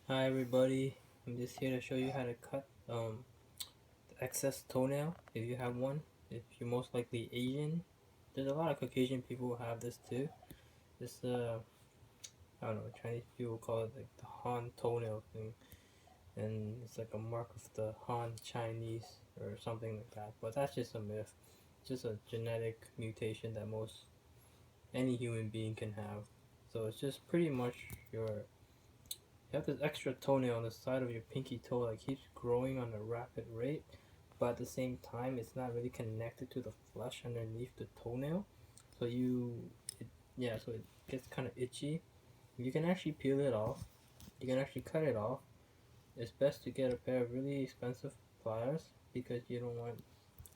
Hi everybody, I'm just here to show you how to cut the excess toenail if you have one. If you're most likely Asian, there's a lot of Caucasian people who have this too. This I don't know, Chinese people call it like the Han toenail thing, and it's like a mark of the Han Chinese or something like that. But that's just a myth. It's just a genetic mutation that most any human being can have. So it's just pretty much you have this extra toenail on the side of your pinky toe that keeps growing on a rapid rate, but at the same time, it's not really connected to the flesh underneath the toenail. So so it gets kind of itchy. You can actually peel it off. You can actually cut it off. It's best to get a pair of really expensive pliers because you don't want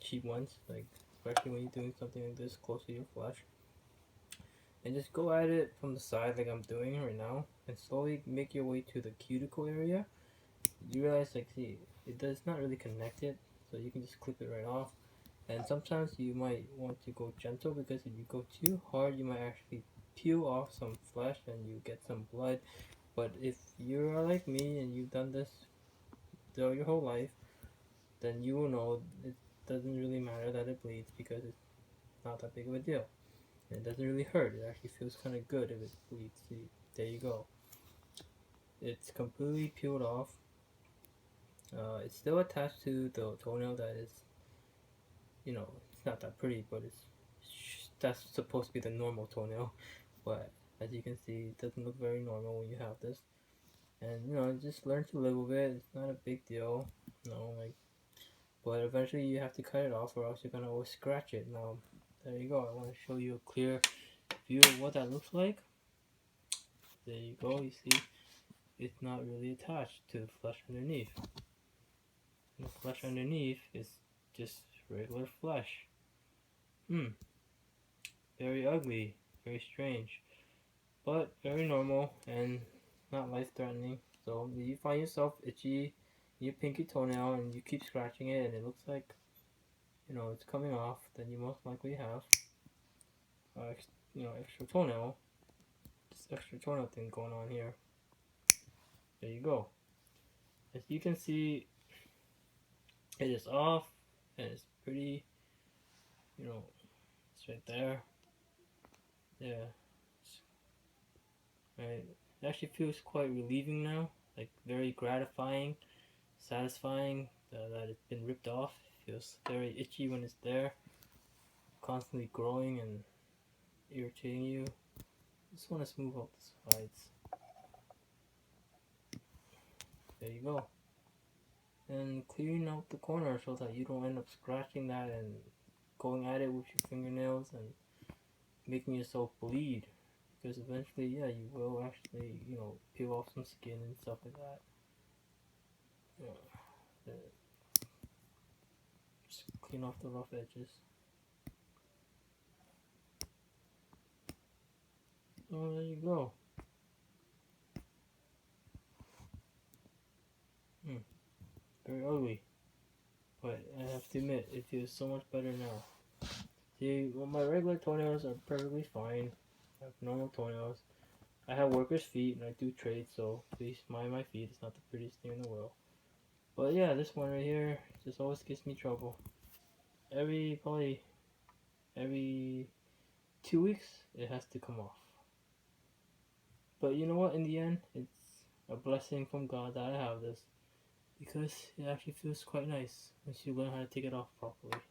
cheap ones, like especially when you're doing something like this close to your flesh. And just go at it from the side like I'm doing right now, and slowly make your way to the cuticle area. You realize like see it does not really connect it, so you can just clip it right off. And sometimes you might want to go gentle because if you go too hard you might actually peel off some flesh and you get some blood. But if you are like me and you've done this throughout your whole life, then you will know it doesn't really matter that it bleeds because it's not that big of a deal. And it doesn't really hurt, it actually feels kind of good if it bleeds. See, there you go, it's completely peeled off. It's still attached to the toenail that is, it's not that pretty, but that's supposed to be the normal toenail. But as you can see, it doesn't look very normal when you have this. And just learn to live with it. It's not a big deal, but eventually you have to cut it off, or else you're gonna always scratch it. Now, there you go. I want to show you a clear view of what that looks like. There you go. You see, it's not really attached to the flesh underneath. And the flesh underneath is just regular flesh. Very ugly, very strange, but very normal and not life-threatening. So if you find yourself itchy in your pinky toenail and you keep scratching it and it looks like it's coming off, then you most likely have extra toenail, this extra toenail thing going on here. There you go. As you can see, it is off and it's pretty. It's right there. Yeah. Right. It actually feels quite relieving now, like very gratifying, satisfying that it's been ripped off. It feels very itchy when it's there, constantly growing and irritating you. Just want to smooth out the sides. There you go. And clearing out the corner so that you don't end up scratching that and going at it with your fingernails and making yourself bleed. Because eventually, yeah, you will actually, peel off some skin and stuff like that. Yeah. Just clean off the rough edges. Oh, there you go. Very ugly, but I have to admit, it feels so much better now. See, well, my regular toenails are perfectly fine. I have normal toenails. I have workers' feet and I do trade, so please mind my feet. It's not the prettiest thing in the world. But yeah, this one right here just always gives me trouble. Probably every 2 weeks, it has to come off. But you know what? In the end, it's a blessing from God that I have this, because it actually feels quite nice once you learn how to take it off properly.